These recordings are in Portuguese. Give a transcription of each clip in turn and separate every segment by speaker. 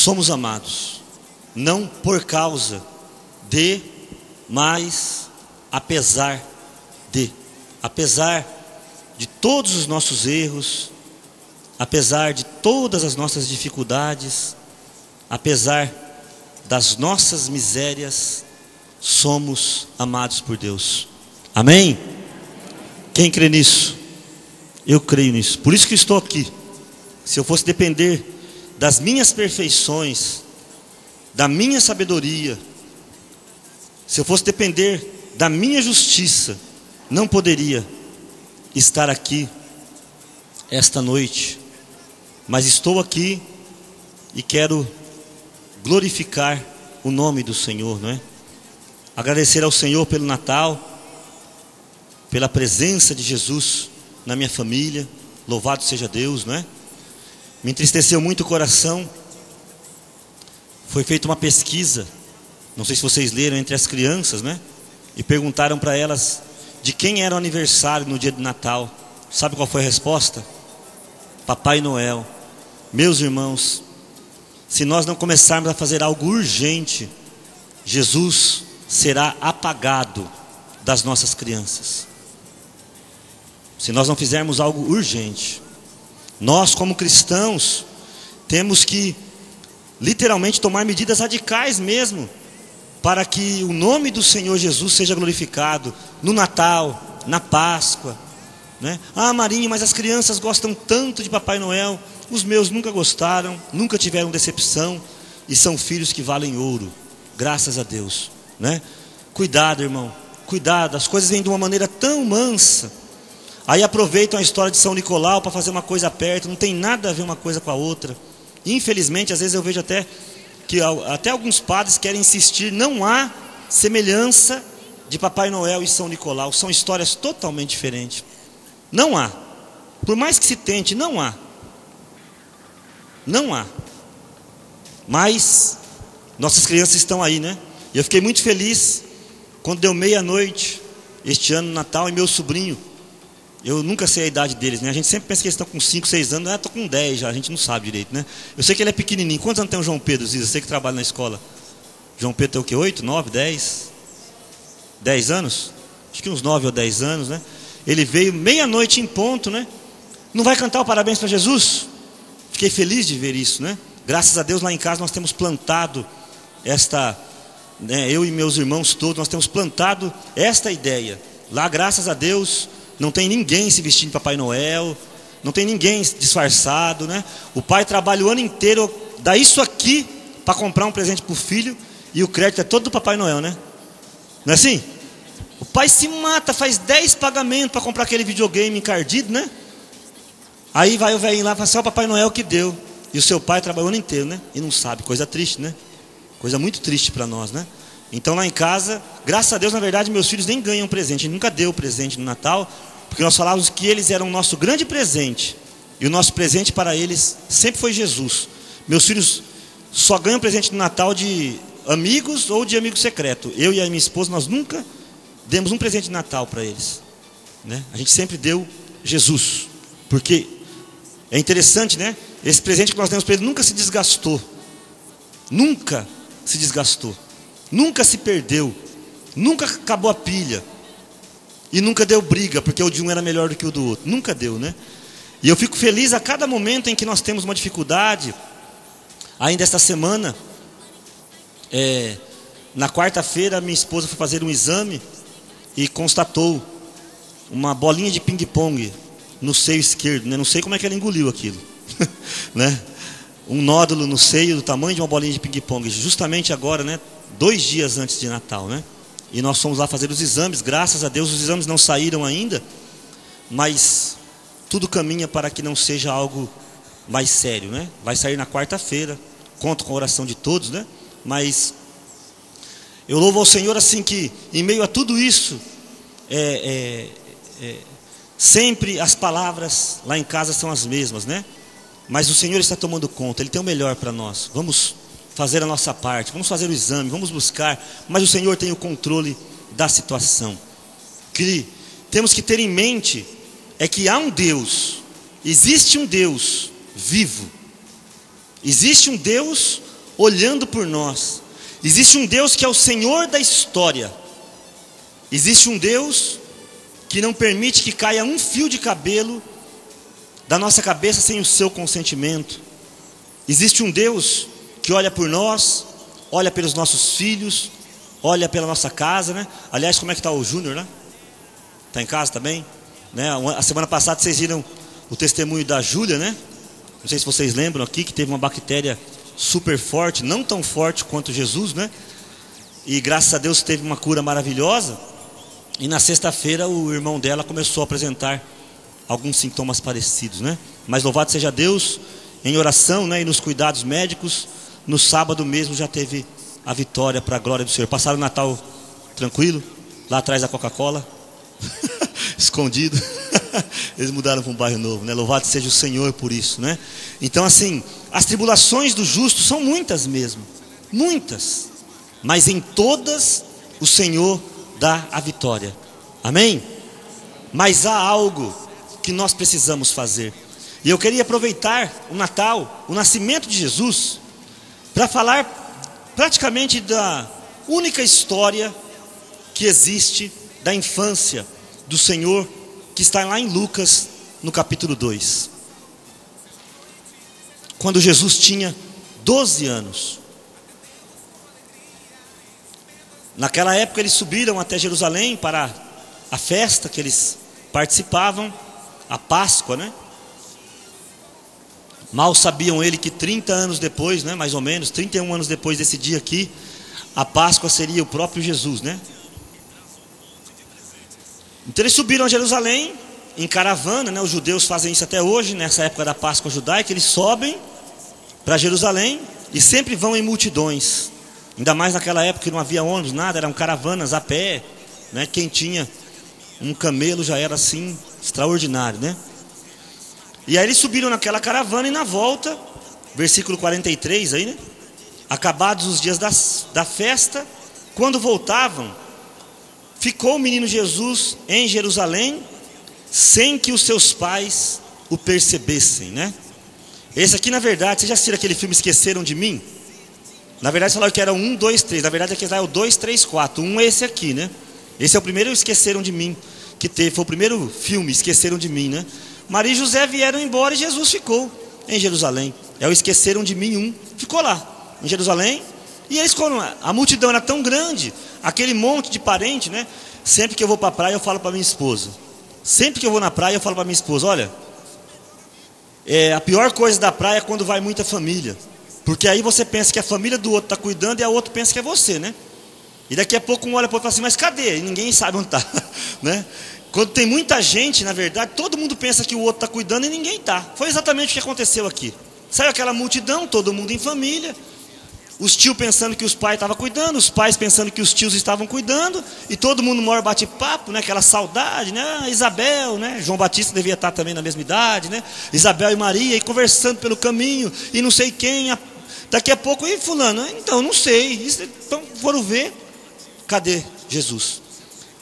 Speaker 1: somos amados, não por causa de, mas apesar de todos os nossos erros, apesar de todas as nossas dificuldades, apesar das nossas misérias, somos amados por Deus. Amém? Quem crê nisso? Eu creio nisso. Por isso que estou aqui. Se eu fosse depender das minhas perfeições, da minha sabedoria, se eu fosse depender da minha justiça, não poderia estar aqui esta noite. Mas estou aqui e quero glorificar o nome do Senhor, não é? Agradecer ao Senhor pelo Natal, pela presença de Jesus na minha família. Louvado seja Deus, não é? Me entristeceu muito o coração. Foi feita uma pesquisa, não sei se vocês leram, entre as crianças, né? E perguntaram para elas de quem era o aniversário no dia de Natal. Sabe qual foi a resposta? Papai Noel. Meus irmãos, se nós não começarmos a fazer algo urgente, Jesus será apagado das nossas crianças. Se nós não fizermos algo urgente, nós como cristãos temos que literalmente tomar medidas radicais mesmo, para que o nome do Senhor Jesus seja glorificado no Natal, na Páscoa, né? Ah, Marinho, mas as crianças gostam tanto de Papai Noel. Os meus nunca gostaram, nunca tiveram decepção, e são filhos que valem ouro, graças a Deus, né? Cuidado, irmão, cuidado, as coisas vêm de uma maneira tão mansa. Aí aproveitam a história de São Nicolau para fazer uma coisa perto, não tem nada a ver uma coisa com a outra. Infelizmente, às vezes eu vejo até que até alguns padres querem insistir. Não há semelhança de Papai Noel e São Nicolau, são histórias totalmente diferentes. Não há, por mais que se tente, não há. Mas nossas crianças estão aí, né? E eu fiquei muito feliz quando deu meia-noite este ano, Natal, e meu sobrinho, eu nunca sei a idade deles, né? A gente sempre pensa que eles estão com 5, 6 anos. Estou com 10 já, a gente não sabe direito, né? Eu sei que ele é pequenininho. Quantos anos tem o João Pedro, Ziza? Você que trabalha na escola. João Pedro tem o quê? 8, 9, 10? 10 anos? Acho que uns 9 ou 10 anos, né? Ele veio meia-noite em ponto, né? Não vai cantar o parabéns para Jesus? Fiquei feliz de ver isso, né? Graças a Deus lá em casa nós temos plantado esta, né, eu e meus irmãos todos, nós temos plantado esta ideia. Lá, graças a Deus, não tem ninguém se vestindo de Papai Noel, não tem ninguém disfarçado, né? O pai trabalha o ano inteiro, dá isso aqui para comprar um presente para o filho, e o crédito é todo do Papai Noel, né? Não é assim? O pai se mata, faz 10 pagamentos para comprar aquele videogame encardido, né? Aí vai o velhinho lá e fala assim: ó, Papai Noel que deu. E o seu pai trabalhou o ano inteiro, né? E não sabe, coisa triste, né? Coisa muito triste para nós, né? Então lá em casa, graças a Deus, na verdade, meus filhos nem ganham presente. A gente nunca deu presente no Natal, porque nós falávamos que eles eram o nosso grande presente. E o nosso presente para eles sempre foi Jesus. Meus filhos só ganham presente no Natal de amigos ou de amigo secreto. Eu e a minha esposa, nós nunca demos um presente de Natal para eles, né? A gente sempre deu Jesus. Porque é interessante, né? Esse presente que nós demos para eles nunca se desgastou. Nunca se desgastou. Nunca se perdeu. Nunca acabou a pilha. E nunca deu briga, porque o de um era melhor do que o do outro. Nunca deu, né? E eu fico feliz a cada momento em que nós temos uma dificuldade. Ainda esta semana, na quarta-feira, minha esposa foi fazer um exame e constatou uma bolinha de ping-pong no seio esquerdo, né? Não sei como é que ela engoliu aquilo, né? Um nódulo no seio do tamanho de uma bolinha de ping-pong, justamente agora, né? 2 dias antes de Natal, né? E nós fomos lá fazer os exames. Graças a Deus os exames não saíram ainda, mas tudo caminha para que não seja algo mais sério, né? Vai sair na quarta-feira. Conto com a oração de todos, né? Mas eu louvo ao Senhor assim que em meio a tudo isso, sempre as palavras lá em casa são as mesmas, né? Mas o Senhor está tomando conta, Ele tem o melhor para nós. Vamos fazer a nossa parte, vamos fazer o exame, vamos buscar, mas o Senhor tem o controle da situação. Que temos que ter em mente é que há um Deus, existe um Deus vivo, existe um Deus olhando por nós. Existe um Deus que é o Senhor da história. Existe um Deus que não permite que caia um fio de cabelo da nossa cabeça sem o seu consentimento. Existe um Deus que olha por nós, olha pelos nossos filhos, olha pela nossa casa, né? Aliás, como é que está o Júnior, né? Está em casa também? Né? A semana passada vocês viram o testemunho da Júlia, né? Não sei se vocês lembram aqui, que teve uma bactéria super forte, não tão forte quanto Jesus, né? E graças a Deus teve uma cura maravilhosa. E na sexta-feira o irmão dela começou a apresentar alguns sintomas parecidos, né? Mas louvado seja Deus, em oração, né, e nos cuidados médicos, no sábado mesmo já teve a vitória para a glória do Senhor. Passaram o Natal tranquilo, lá atrás da Coca-Cola, escondido. Eles mudaram para um bairro novo, né? Louvado seja o Senhor por isso, né? Então assim, as tribulações do justo são muitas mesmo, muitas, mas em todas o Senhor dá a vitória, amém? Mas há algo que nós precisamos fazer, e eu queria aproveitar o Natal, o nascimento de Jesus, para falar praticamente da única história que existe da infância do Senhor, que está lá em Lucas, no capítulo 2. Quando Jesus tinha 12 anos. Naquela época eles subiram até Jerusalém para a festa que eles participavam, a Páscoa, né? Mal sabiam ele que 30 anos depois, né, mais ou menos, 31 anos depois desse dia aqui, a Páscoa seria o próprio Jesus, né? Então eles subiram a Jerusalém em caravana, né? Os judeus fazem isso até hoje, nessa época da Páscoa judaica, eles sobem para Jerusalém e sempre vão em multidões. Ainda mais naquela época que não havia ônibus, nada, eram caravanas a pé, né? Quem tinha um camelo já era assim extraordinário, né? E aí eles subiram naquela caravana e na volta, versículo 43 aí, né? Acabados os dias da festa, quando voltavam, ficou o menino Jesus em Jerusalém, sem que os seus pais o percebessem, né? Esse aqui, na verdade, vocês já assistiram aquele filme Esqueceram de Mim? Na verdade falaram que era 1, 2, 3. Na verdade aqui é o 2, 3, 4. Um é esse aqui, né? Esse é o primeiro Esqueceram de Mim que teve. Foi o primeiro filme Esqueceram de Mim, né? Maria e José vieram embora e Jesus ficou em Jerusalém. É o Esqueceram de Mim 1. Ficou lá, em Jerusalém. E eles, quando a multidão era tão grande, aquele monte de parente, né? Sempre que eu vou para a praia eu falo para minha esposa. Sempre que eu vou na praia eu falo para minha esposa, olha, a pior coisa da praia é quando vai muita família. Porque aí você pensa que a família do outro está cuidando e a outra pensa que é você, né? E daqui a pouco um olha para o outro e fala assim, mas cadê? E ninguém sabe onde está, né? Quando tem muita gente, na verdade, todo mundo pensa que o outro está cuidando e ninguém está. Foi exatamente o que aconteceu aqui. Saiu aquela multidão, todo mundo em família. Os tios pensando que os pais estavam cuidando, os pais pensando que os tios estavam cuidando, e todo mundo mora bate-papo, né? Aquela saudade, né? Isabel, né? João Batista devia estar também na mesma idade, né? Isabel e Maria, e conversando pelo caminho, e não sei quem. Daqui a pouco, e fulano, então não sei. Então foram ver, cadê Jesus?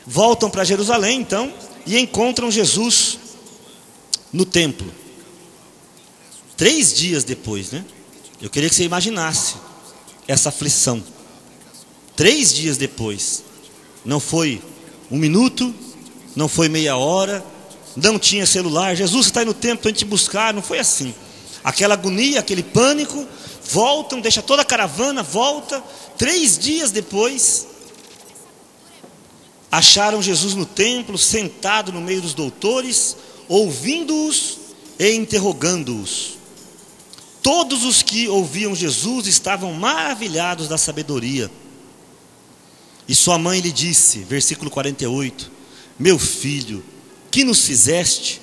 Speaker 1: Voltam para Jerusalém, então, e encontram Jesus no templo. 3 dias depois, né? Eu queria que você imaginasse essa aflição. 3 dias depois. Não foi 1 minuto, não foi meia hora, não tinha celular. Jesus está aí no templo para te buscar. Não foi assim. Aquela agonia, aquele pânico. Voltam, deixa toda a caravana, volta. 3 dias depois, acharam Jesus no templo, sentado no meio dos doutores, ouvindo-os e interrogando-os. Todos os que ouviam Jesus estavam maravilhados da sabedoria. E sua mãe lhe disse, versículo 48, meu filho, que nos fizeste?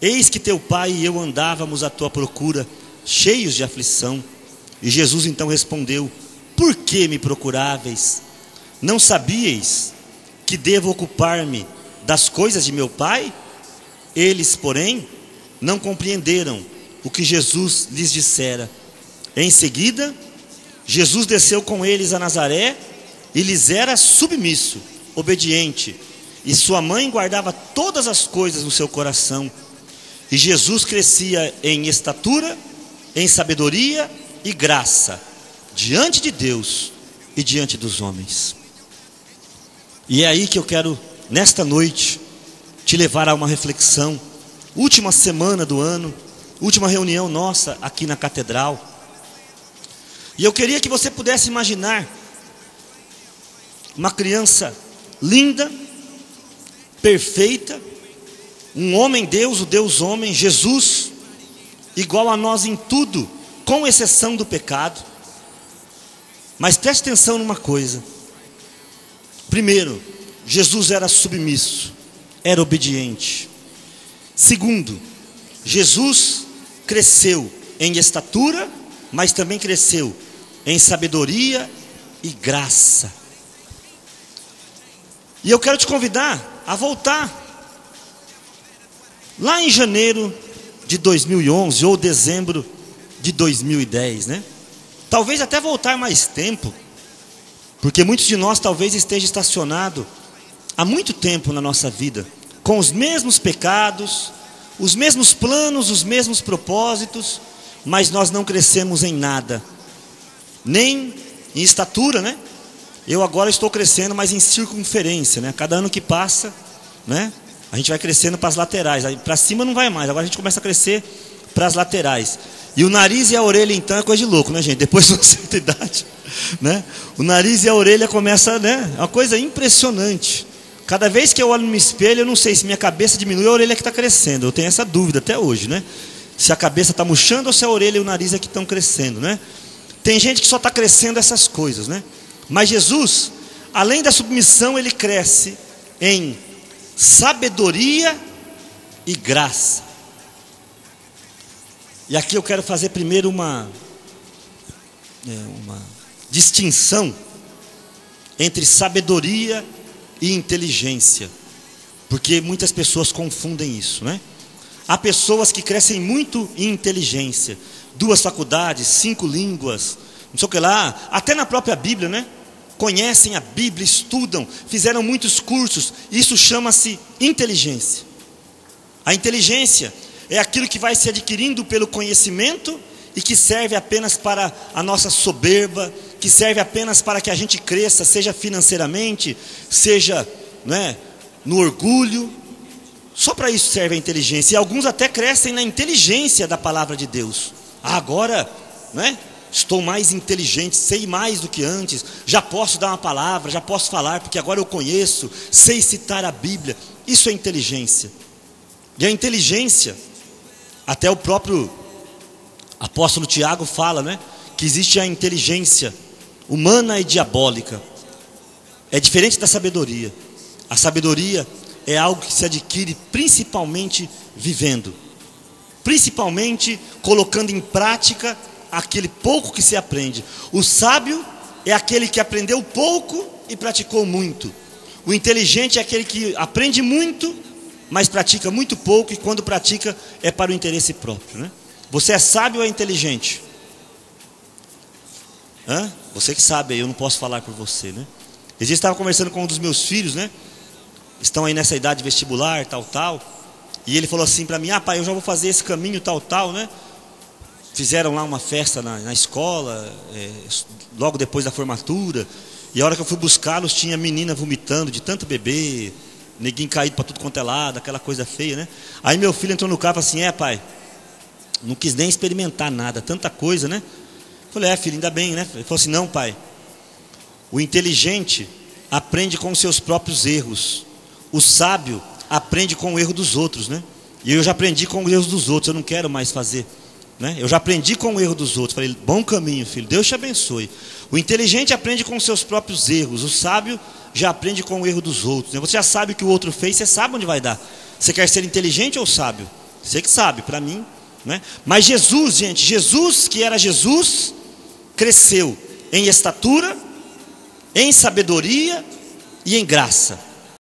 Speaker 1: Eis que teu pai e eu andávamos à tua procura, cheios de aflição. E Jesus então respondeu, por que me procuráveis? Não sabíeis que devo ocupar-me das coisas de meu pai? Eles, porém, não compreenderam o que Jesus lhes dissera. Em seguida, Jesus desceu com eles a Nazaré e lhes era submisso, obediente, e sua mãe guardava todas as coisas no seu coração. E Jesus crescia em estatura, em sabedoria e graça diante de Deus e diante dos homens. E é aí que eu quero, nesta noite, te levar a uma reflexão. Última semana do ano, última reunião nossa aqui na catedral. E eu queria que você pudesse imaginar uma criança linda, perfeita, um homem Deus, o Deus homem, Jesus, igual a nós em tudo, com exceção do pecado. Mas preste atenção numa coisa. Primeiro, Jesus era submisso, era obediente. Segundo, Jesus cresceu em estatura, mas também cresceu em sabedoria e graça. E eu quero te convidar a voltar lá em janeiro de 2011 ou dezembro de 2010, né? Talvez até voltar mais tempo, porque muitos de nós talvez estejam estacionados há muito tempo na nossa vida, com os mesmos pecados, os mesmos planos, os mesmos propósitos, mas nós não crescemos em nada, nem em estatura, né? Eu agora estou crescendo, mas em circunferência, né? Cada ano que passa, né? A gente vai crescendo para as laterais, para cima não vai mais, agora a gente começa a crescer para as laterais. E o nariz e a orelha então é coisa de louco, né, gente? Depois de uma certa idade, né? O nariz e a orelha começa, né? É uma coisa impressionante. Cada vez que eu olho no espelho, eu não sei se minha cabeça diminui ou a orelha que está crescendo. Eu tenho essa dúvida até hoje, né? Se a cabeça está murchando ou se a orelha e o nariz é que estão crescendo, né? Tem gente que só está crescendo essas coisas, né? Mas Jesus, além da submissão, ele cresce em sabedoria e graça. E aqui eu quero fazer primeiro uma distinção entre sabedoria e inteligência, porque muitas pessoas confundem isso, né? Há pessoas que crescem muito em inteligência, 2 faculdades, 5 línguas, não sei o que lá, até na própria Bíblia, né? Conhecem a Bíblia, estudam, fizeram muitos cursos. Isso chama-se inteligência. A inteligência é aquilo que vai se adquirindo pelo conhecimento e que serve apenas para a nossa soberba, que serve apenas para que a gente cresça, seja financeiramente, seja, né, no orgulho. Só para isso serve a inteligência. E alguns até crescem na inteligência da palavra de Deus. Agora, né, estou mais inteligente, sei mais do que antes, já posso dar uma palavra, já posso falar, porque agora eu conheço, sei citar a Bíblia. Isso é inteligência. E a inteligência, até o próprio apóstolo Tiago fala, né, que existe a inteligência humana e diabólica. É diferente da sabedoria. A sabedoria é algo que se adquire principalmente vivendo, principalmente colocando em prática aquele pouco que se aprende. O sábio é aquele que aprendeu pouco e praticou muito. O inteligente é aquele que aprende muito, mas pratica muito pouco, e quando pratica é para o interesse próprio, né? Você é sábio ou é inteligente? Você que sabe, eu não posso falar por você, né? Esses dias estava conversando com um dos meus filhos, né? Estão aí nessa idade vestibular, tal. E ele falou assim para mim: pai, eu já vou fazer esse caminho, tal, né? Fizeram lá uma festa na escola, logo depois da formatura. E a hora que eu fui buscá-los, tinha menina vomitando de tanto beber, neguinho caído para tudo quanto é lado, aquela coisa feia, né? Aí meu filho entrou no carro e falou assim: pai, não quis nem experimentar nada, tanta coisa, né? Eu falei: filho, ainda bem, né? Ele falou assim: não, pai, o inteligente aprende com os seus próprios erros, o sábio aprende com o erro dos outros, né? E eu já aprendi com os erros dos outros, eu não quero mais fazer, né? Eu já aprendi com o erro dos outros. Falei: bom caminho, filho, Deus te abençoe. O inteligente aprende com os seus próprios erros, o sábio já aprende com o erro dos outros, né? Você já sabe o que o outro fez, você sabe onde vai dar. Você quer ser inteligente ou sábio? Você que sabe, para mim, né? Mas Jesus, gente, Jesus que era Jesus, cresceu em estatura, em sabedoria e em graça.